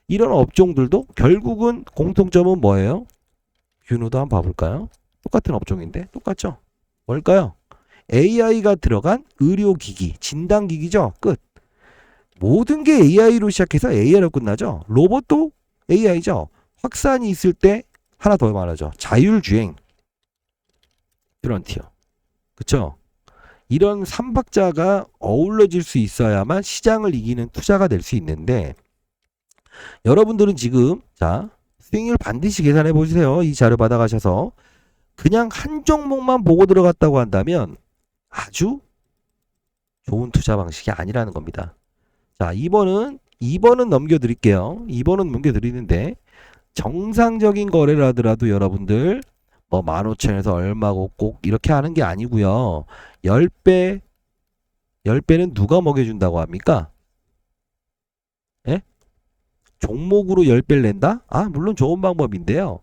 이런 업종들도 결국은 공통점은 뭐예요? 뷰노도 한번 봐볼까요? 똑같은 업종인데 똑같죠? 뭘까요? AI가 들어간 의료기기, 진단기기죠. 끝. 모든 게 AI로 시작해서 AI로 끝나죠. 로봇도 AI죠. 확산이 있을 때 하나 더 말하죠. 자율주행. 프런티어. 그쵸? 이런 삼박자가 어우러질 수 있어야만 시장을 이기는 투자가 될 수 있는데 여러분들은 지금 자 수익률 반드시 계산해 보세요. 이 자료 받아가셔서 그냥 한 종목만 보고 들어갔다고 한다면 아주 좋은 투자 방식이 아니라는 겁니다. 자, 2번은 넘겨드릴게요. 2번은 넘겨드리는데 정상적인 거래를 하더라도 여러분들 뭐 15,000에서 얼마고 꼭 이렇게 하는 게 아니고요. 10배는 누가 먹여준다고 합니까? 예? 종목으로 10배를 낸다? 아, 물론 좋은 방법인데요.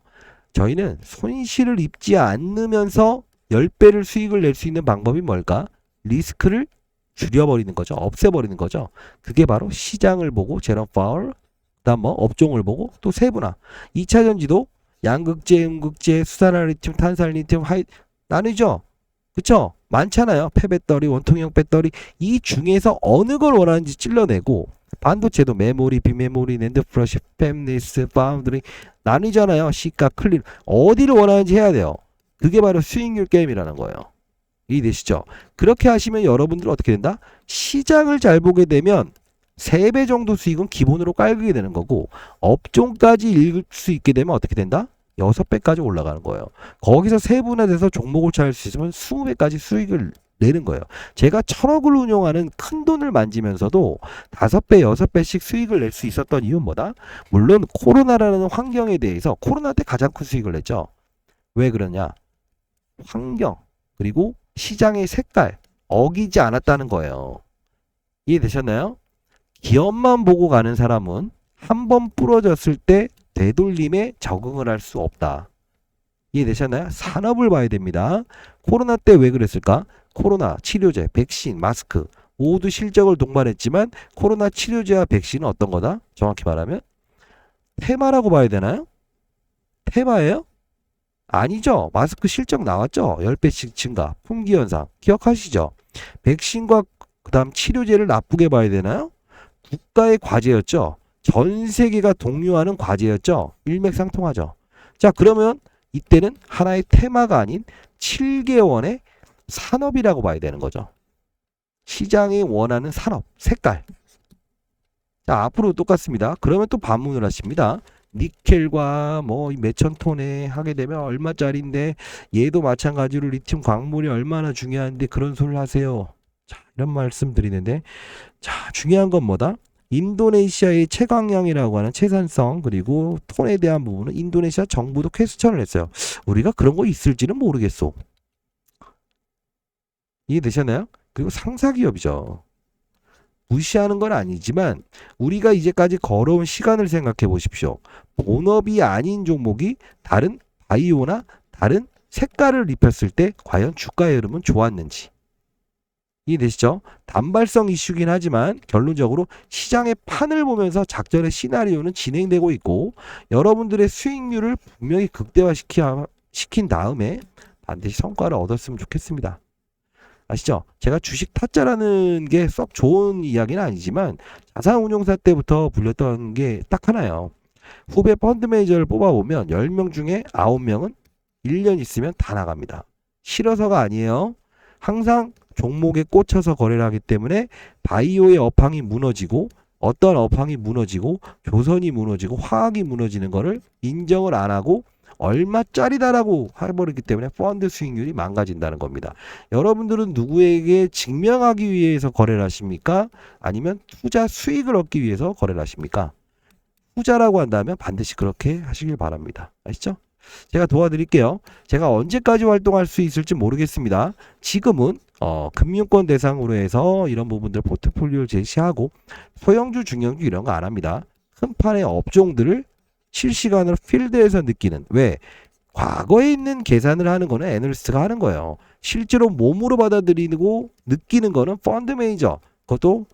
저희는 손실을 입지 않으면서 10배를 수익을 낼 수 있는 방법이 뭘까? 리스크를 줄여버리는 거죠. 없애버리는 거죠. 그게 바로 시장을 보고 제로 파울, 그다음 뭐 업종을 보고 또 세분화. 2차 전지도 양극재, 음극재, 수산화 리튬, 탄산 리튬, 나누죠. 그쵸? 많잖아요. 폐배터리, 원통형 배터리. 이 중에서 어느 걸 원하는지 찔러내고 반도체도 메모리, 비메모리, 낸드 플러시, 팹리스, 파운드리 나뉘잖아요. 시가, 클린. 어디를 원하는지 해야 돼요. 그게 바로 수익률 게임이라는 거예요. 이해되시죠? 그렇게 하시면 여러분들 어떻게 된다? 시장을 잘 보게 되면 3배 정도 수익은 기본으로 깔게 되는 거고 업종까지 읽을 수 있게 되면 어떻게 된다? 6배까지 올라가는 거예요. 거기서 세분화돼서 종목을 찾을 수 있으면 20배까지 수익을 내는 거예요. 제가 1,000억을 운용하는 큰 돈을 만지면서도 5배, 6배씩 수익을 낼 수 있었던 이유는 뭐다? 물론 코로나라는 환경에 대해서 코로나 때 가장 큰 수익을 냈죠. 왜 그러냐? 환경 그리고 시장의 색깔 어기지 않았다는 거예요. 이해되셨나요? 기업만 보고 가는 사람은 한번 부러졌을 때 되돌림에 적응을 할 수 없다. 이해되셨나요? 산업을 봐야 됩니다. 코로나 때 왜 그랬을까? 코로나 치료제, 백신, 마스크 모두 실적을 동반했지만 코로나 치료제와 백신은 어떤 거다? 정확히 말하면 테마라고 봐야 되나요? 테마예요? 아니죠. 마스크 실적 나왔죠. 10배씩 증가, 품귀 현상 기억하시죠? 백신과 그 다음 치료제를 나쁘게 봐야 되나요? 국가의 과제였죠. 전 세계가 독려하는 과제였죠. 일맥상통하죠. 자, 그러면 이때는 하나의 테마가 아닌 7개월의 산업이라고 봐야 되는 거죠. 시장이 원하는 산업, 색깔. 자, 앞으로 똑같습니다. 그러면 또 반문을 하십니다. 니켈과 뭐 몇천 톤에 하게 되면 얼마짜리인데 얘도 마찬가지로 리튬 광물이 얼마나 중요한데 그런 소리를 하세요. 자, 이런 말씀 드리는데 자, 중요한 건 뭐다? 인도네시아의 채광량이라고 하는 채산성 그리고 톤에 대한 부분은 인도네시아 정부도 퀘스천을 했어요. 우리가 그런 거 있을지는 모르겠소. 이해되셨나요? 그리고 상사기업이죠. 무시하는 건 아니지만 우리가 이제까지 걸어온 시간을 생각해 보십시오. 본업이 아닌 종목이 다른 바이오나 다른 색깔을 입혔을 때 과연 주가의 흐름은 좋았는지. 이해되시죠? 단발성 이슈긴 하지만 결론적으로 시장의 판을 보면서 작전의 시나리오는 진행되고 있고 여러분들의 수익률을 분명히 극대화시킨 다음에 반드시 성과를 얻었으면 좋겠습니다. 아시죠? 제가 주식 타짜라는 게 썩 좋은 이야기는 아니지만 자산운용사 때부터 불렸던 게 딱 하나예요. 후배 펀드 매니저를 뽑아보면 10명 중에 9명은 1년 있으면 다 나갑니다. 싫어서가 아니에요. 항상 종목에 꽂혀서 거래를 하기 때문에 바이오의 업황이 무너지고 어떤 업황이 무너지고 조선이 무너지고 화학이 무너지는 거를 인정을 안 하고 얼마짜리다라고 해버리기 때문에 펀드 수익률이 망가진다는 겁니다. 여러분들은 누구에게 증명하기 위해서 거래를 하십니까? 아니면 투자 수익을 얻기 위해서 거래를 하십니까? 투자라고 한다면 반드시 그렇게 하시길 바랍니다. 아시죠? 제가 도와드릴게요. 제가 언제까지 활동할 수 있을지 모르겠습니다. 지금은 금융권 대상으로 해서 이런 부분들 포트폴리오를 제시하고 소형주, 중형주 이런 거 안 합니다. 큰 판의 업종들을 실시간으로 필드에서 느끼는 왜? 과거에 있는 계산을 하는 거는 애널리스트가 하는 거예요. 실제로 몸으로 받아들이고 느끼는 거는 펀드 매니저. 그것도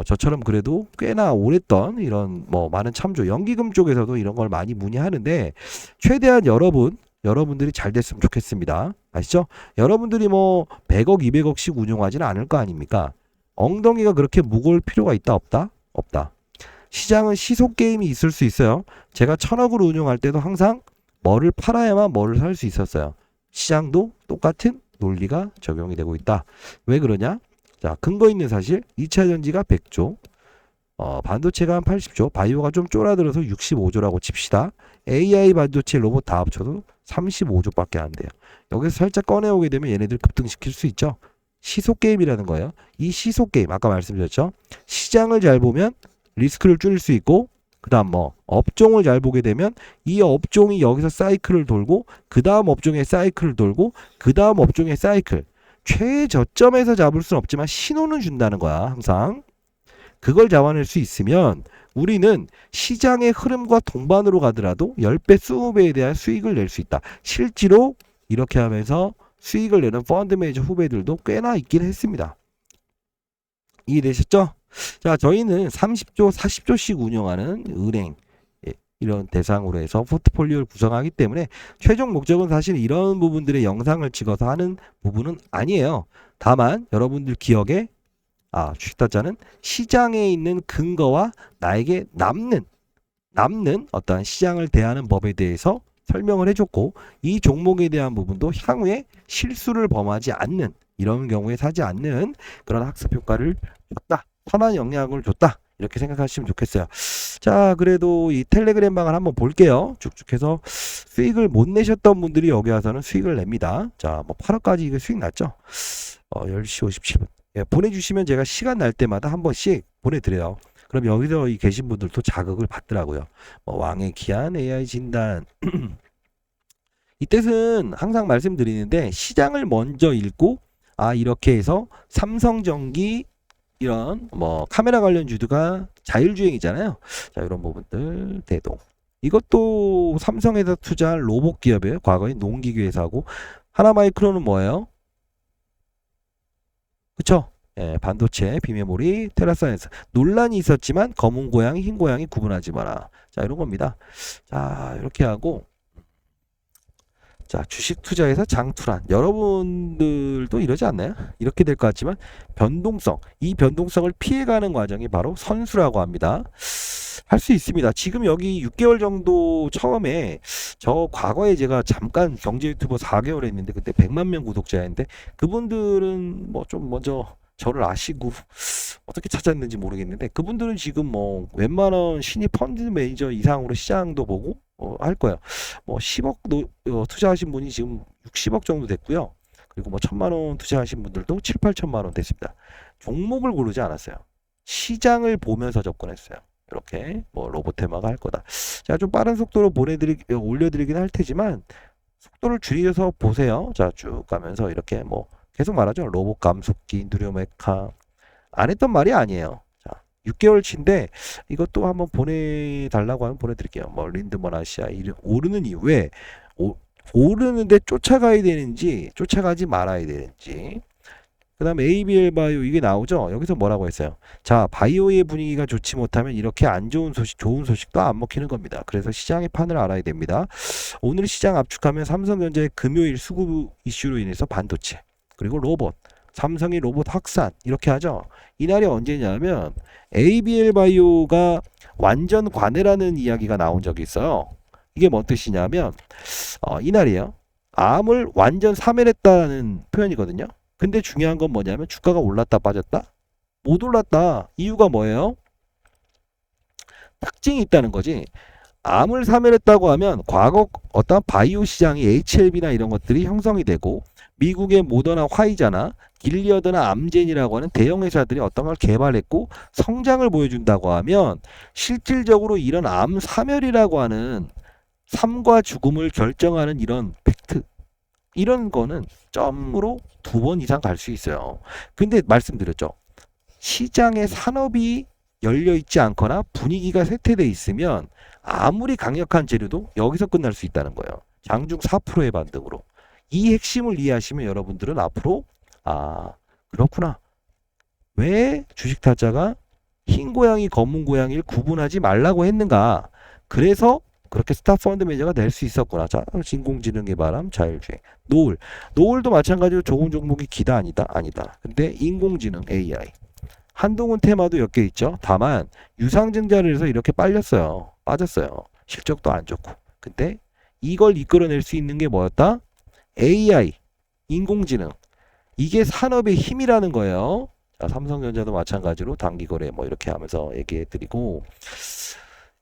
저처럼 그래도 꽤나 오랬던 이런 뭐 많은 참조 연기금 쪽에서도 이런 걸 많이 문의하는데 최대한 여러분들이 잘 됐으면 좋겠습니다. 아시죠? 여러분들이 뭐 100억, 200억씩 운용하지는 않을 거 아닙니까? 엉덩이가 그렇게 무거울 필요가 있다 없다? 없다. 시장은 시속 게임이 있을 수 있어요. 제가 1000억을 운용할 때도 항상 뭐를 팔아야만 뭐를 살 수 있었어요. 시장도 똑같은 논리가 적용이 되고 있다. 왜 그러냐? 자, 근거 있는 사실 2차 전지가 100조, 반도체가 한 80조, 바이오가 좀 쫄아들어서 65조라고 칩시다. AI 반도체 로봇 다 합쳐도 35조밖에 안 돼요. 여기서 살짝 꺼내오게 되면 얘네들 급등시킬 수 있죠. 시속 게임이라는 거예요. 이 시속 게임 아까 말씀드렸죠. 시장을 잘 보면 리스크를 줄일 수 있고 그 다음 뭐 업종을 잘 보게 되면 이 업종이 여기서 사이클을 돌고 그 다음 업종의 사이클을 돌고 그 다음 업종의 사이클 최저점에서 잡을 수는 없지만 신호는 준다는 거야. 항상 그걸 잡아낼 수 있으면 우리는 시장의 흐름과 동반으로 가더라도 10배, 20배에 대한 수익을 낼 수 있다. 실제로 이렇게 하면서 수익을 내는 펀드 매니저 후배들도 꽤나 있긴 했습니다. 이해되셨죠? 자, 저희는 30조, 40조씩 운영하는 은행 이런 대상으로 해서 포트폴리오를 구성하기 때문에 최종 목적은 사실 이런 부분들의 영상을 찍어서 하는 부분은 아니에요. 다만 여러분들 기억에 주식타짜는 시장에 있는 근거와 나에게 남는 어떠한 시장을 대하는 법에 대해서 설명을 해줬고 이 종목에 대한 부분도 향후에 실수를 범하지 않는 이런 경우에 사지 않는 그런 학습 효과를 줬다. 선한 영향을 줬다. 이렇게 생각하시면 좋겠어요. 자, 그래도 이 텔레그램 방을 한번 볼게요. 쭉쭉 해서 수익을 못 내셨던 분들이 여기 와서는 수익을 냅니다. 자, 뭐 8월까지 이거 수익 났죠? 10시 57분. 예, 보내주시면 제가 시간 날 때마다 한 번씩 보내드려요. 그럼 여기서 이 계신 분들도 자극을 받더라고요. 왕의 기한 AI 진단. 이 뜻은 항상 말씀드리는데 시장을 먼저 읽고 이렇게 해서 삼성전기 이런 뭐 카메라 관련 주도가 자율주행이잖아요. 자, 이런 부분들 대동. 이것도 삼성에서 투자한 로봇 기업이에요. 과거에 농기계 회사고 하나마이크로는 뭐예요? 그쵸? 예, 반도체, 비메모리, 테라사이언스. 논란이 있었지만 검은 고양이, 흰 고양이 구분하지 마라. 자, 이런 겁니다. 자, 이렇게 하고 자, 주식 투자에서 장투란. 여러분들도 이러지 않나요? 이렇게 될 것 같지만 변동성, 이 변동성을 피해가는 과정이 바로 선수라고 합니다. 할 수 있습니다. 지금 여기 6개월 정도 처음에 저 과거에 제가 잠깐 경제 유튜버 4개월 했는데 그때 100만 명 구독자였는데 그분들은 뭐 좀 먼저 저를 아시고 어떻게 찾았는지 모르겠는데 그분들은 지금 뭐 웬만한 신입 펀드 매니저 이상으로 시장도 보고 할 거예요. 뭐 10억 투자하신 분이 지금 60억 정도 됐고요. 그리고 뭐 1000만 원 투자하신 분들도 7, 8천만 원 됐습니다. 종목을 고르지 않았어요. 시장을 보면서 접근했어요. 이렇게 뭐 로봇 테마가 할 거다. 자, 좀 빠른 속도로 올려드리긴 할 테지만 속도를 줄여서 보세요. 자, 쭉 가면서 이렇게 뭐 계속 말하죠. 로봇 감속기, 누리메카 안 했던 말이 아니에요. 자, 6개월치인데 이것도 한번 보내달라고 하면 보내드릴게요. 뭐 린드먼 아시아 오르는 이후에 오르는데 쫓아가야 되는지 쫓아가지 말아야 되는지. 그 다음에 ABL 바이오 이게 나오죠. 여기서 뭐라고 했어요? 자, 바이오의 분위기가 좋지 못하면 이렇게 안 좋은 소식, 좋은 소식도 안 먹히는 겁니다. 그래서 시장의 판을 알아야 됩니다. 오늘 시장 압축하면 삼성전자의 금요일 수급 이슈로 인해서 반도체, 그리고 로봇, 삼성이 로봇 확산 이렇게 하죠. 이날이 언제냐면 ABL 바이오가 완전 관해라는 이야기가 나온 적이 있어요. 이게 뭔 뜻이냐면 이날이에요. 암을 완전 사멸했다는 표현이거든요. 근데 중요한 건 뭐냐면 주가가 올랐다 빠졌다? 못 올랐다. 이유가 뭐예요? 특징이 있다는 거지. 암을 사멸했다고 하면 과거 어떤 바이오 시장이 HLB나 이런 것들이 형성이 되고 미국의 모더나 화이자나 길리어드나 암젠이라고 하는 대형 회사들이 어떤 걸 개발했고 성장을 보여준다고 하면 실질적으로 이런 암 사멸이라고 하는 삶과 죽음을 결정하는 이런 팩트, 이런 거는 점으로 2번 이상 갈 수 있어요. 근데 말씀드렸죠. 시장의 산업이 열려 있지 않거나 분위기가 쇠퇴돼 있으면 아무리 강력한 재료도 여기서 끝날 수 있다는 거예요. 장중 4%의 반등으로. 이 핵심을 이해하시면 여러분들은 앞으로 그렇구나. 왜 주식 타짜가 흰 고양이 검은 고양이를 구분하지 말라고 했는가. 그래서 그렇게 스타 펀드 매니저가 될 수 있었구나. 자, 인공지능의 바람, 자율주행. 노을도 마찬가지로 좋은 종목이 기다 아니다? 아니다. 근데 인공지능, AI. 한동훈 테마도 엮여 있죠. 다만 유상증자를 해서 이렇게 빠졌어요. 실적도 안 좋고. 근데 이걸 이끌어낼 수 있는 게 뭐였다? AI, 인공지능. 이게 산업의 힘이라는 거예요. 자, 삼성전자도 마찬가지로 단기거래 뭐 이렇게 하면서 얘기해드리고,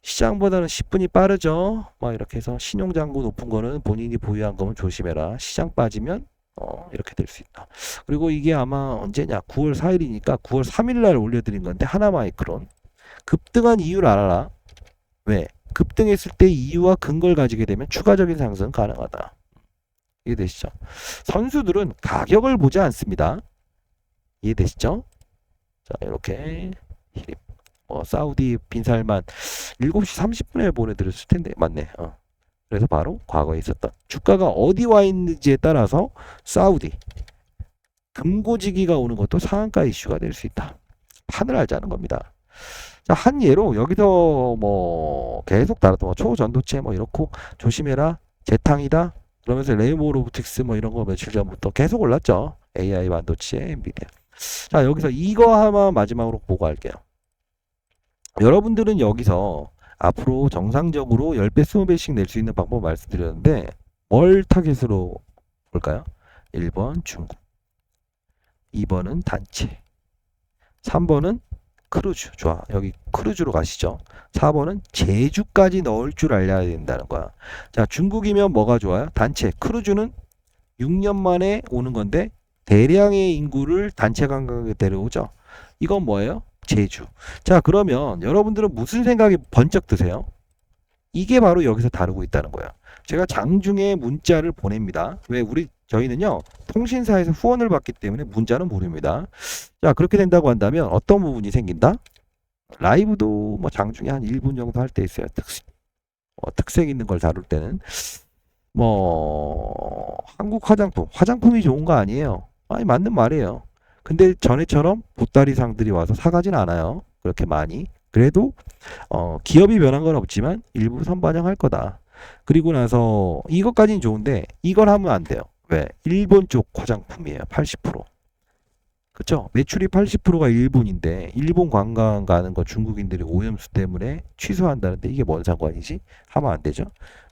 시장보다는 10분이 빠르죠. 막 이렇게 해서 신용장구 높은 거는 본인이 보유한 거면 조심해라. 시장 빠지면 이렇게 될 수 있다. 그리고 이게 아마 언제냐? 9월 4일이니까 9월 3일 날 올려드린 건데 하나마이크론 급등한 이유를 알아라. 왜? 급등했을 때 이유와 근거를 가지게 되면 추가적인 상승 가능하다. 이해되시죠? 선수들은 가격을 보지 않습니다. 이해되시죠? 자, 이렇게 히립. 사우디 빈살만 7시 30분에 보내드렸을 텐데 맞네. 그래서 바로 과거에 있었던 주가가 어디 와 있는지에 따라서 사우디 금고지기가 오는 것도 상한가 이슈가 될 수 있다. 판을 알자는 겁니다. 자, 한 예로 여기서 뭐 계속 다뤘던 초전도체 뭐 이렇고 조심해라 재탕이다 그러면서 레이모 로보틱스 뭐 이런 거 며칠 전부터 계속 올랐죠. AI 반도체 엔비디아. 자, 여기서 이거 하나 마지막으로 보고 할게요. 여러분들은 여기서 앞으로 정상적으로 10배, 20배씩 낼 수 있는 방법 말씀드렸는데 뭘 타겟으로 볼까요? 1번 중국, 2번은 단체, 3번은 크루즈. 좋아. 여기 크루즈로 가시죠. 4번은 제주까지 넣을 줄 알아야 된다는 거야. 자, 중국이면 뭐가 좋아요? 단체. 크루즈는 6년 만에 오는 건데 대량의 인구를 단체 관광에 데려오죠. 이건 뭐예요? 제주. 자, 그러면 여러분들은 무슨 생각이 번쩍 드세요? 이게 바로 여기서 다루고 있다는 거예요. 제가 장중에 문자를 보냅니다. 왜? 저희는요 통신사에서 후원을 받기 때문에 문자는 무료입니다. 자, 그렇게 된다고 한다면 어떤 부분이 생긴다? 라이브도 뭐 장중에 한 1분 정도 할 때 있어요. 특색 있는 걸 다룰 때는 뭐 한국 화장품이 좋은 거 아니에요. 아니, 맞는 말이에요. 근데 전에처럼 보따리상들이 와서 사가진 않아요. 그렇게 많이. 그래도 기업이 변한 건 없지만 일부 선반영할 거다. 그리고 나서 이것까지는 좋은데 이걸 하면 안 돼요. 왜? 일본 쪽 화장품이에요. 80%. 그쵸? 매출이 80%가 일본인데 일본 관광 가는 거 중국인들이 오염수 때문에 취소한다는데 이게 뭔 상관이지? 하면 안 되죠.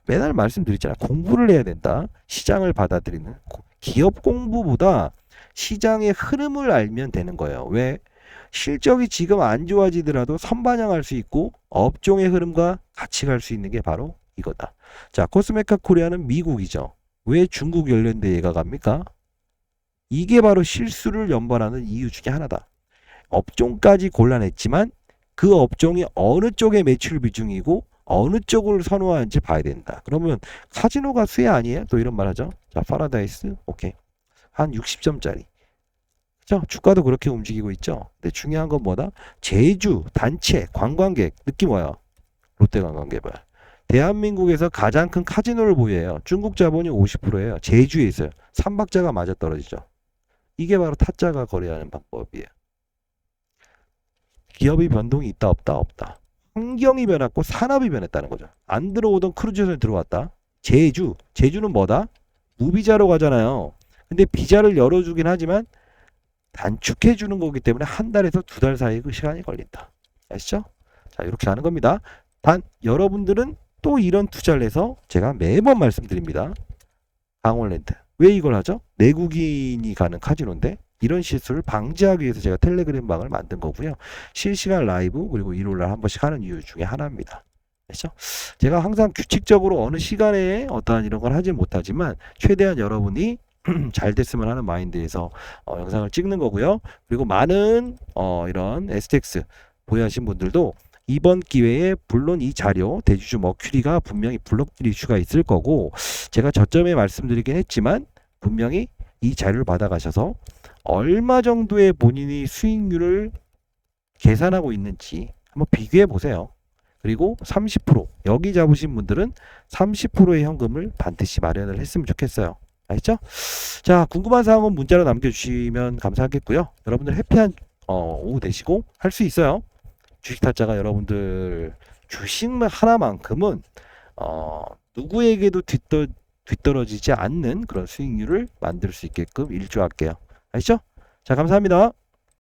맨날 말씀드렸잖아. 공부를 해야 된다. 시장을 받아들이는 기업 공부보다 시장의 흐름을 알면 되는 거예요. 왜? 실적이 지금 안 좋아지더라도 선반영할 수 있고 업종의 흐름과 같이 갈 수 있는 게 바로 이거다. 자, 코스메카 코리아는 미국이죠. 왜 중국 연련대 얘가 갑니까? 이게 바로 실수를 연발하는 이유 중에 하나다. 업종까지 골라냈지만 그 업종이 어느 쪽의 매출 비중이고 어느 쪽을 선호하는지 봐야 된다. 그러면 카지노가 수혜 아니에요? 또 이런 말 하죠. 자, 파라다이스 오케이. 한 60점짜리. 그죠? 주가도 그렇게 움직이고 있죠. 근데 중요한 건 뭐다? 제주, 단체, 관광객 느낌 와요. 롯데관광개발. 대한민국에서 가장 큰 카지노를 보유해요. 중국 자본이 50%예요. 제주에 있어요. 삼박자가 맞아떨어지죠. 이게 바로 타짜가 거래하는 방법이에요. 기업이 변동이 있다 없다 없다. 환경이 변했고 산업이 변했다는 거죠. 안 들어오던 크루즈선이 들어왔다. 제주는 뭐다? 무비자로 가잖아요. 근데 비자를 열어주긴 하지만 단축해 주는 거기 때문에 한 달에서 두 달 사이 그 시간이 걸린다. 아시죠? 자, 이렇게 하는 겁니다. 단 여러분들은 또 이런 투자를 해서 제가 매번 말씀드립니다. 강원랜드. 왜 이걸 하죠? 내국인이 가는 카지노인데 이런 실수를 방지하기 위해서 제가 텔레그램 방을 만든 거고요. 실시간 라이브 그리고 일요일날 한 번씩 하는 이유 중에 하나입니다. 그렇죠? 제가 항상 규칙적으로 어느 시간에 어떠한 이런 걸 하지 못하지만 최대한 여러분이 잘 됐으면 하는 마인드에서 영상을 찍는 거고요. 그리고 많은 이런 STX 보유하신 분들도 이번 기회에 물론 이 자료 대주주 머큐리가 분명히 블록딜 이슈가 있을 거고 제가 저점에 말씀드리긴 했지만 분명히 이 자료를 받아가셔서 얼마 정도의 본인이 수익률을 계산하고 있는지 한번 비교해 보세요. 그리고 30% 여기 잡으신 분들은 30%의 현금을 반드시 마련을 했으면 좋겠어요. 알겠죠? 자, 궁금한 사항은 문자로 남겨주시면 감사하겠고요. 여러분들 해피한 오후 되시고 할 수 있어요. 주식 타짜가 여러분들 주식 하나만큼은 누구에게도 뒤떨어지지 않는 그런 수익률을 만들 수 있게끔 일조할게요. 아시죠? 자, 감사합니다.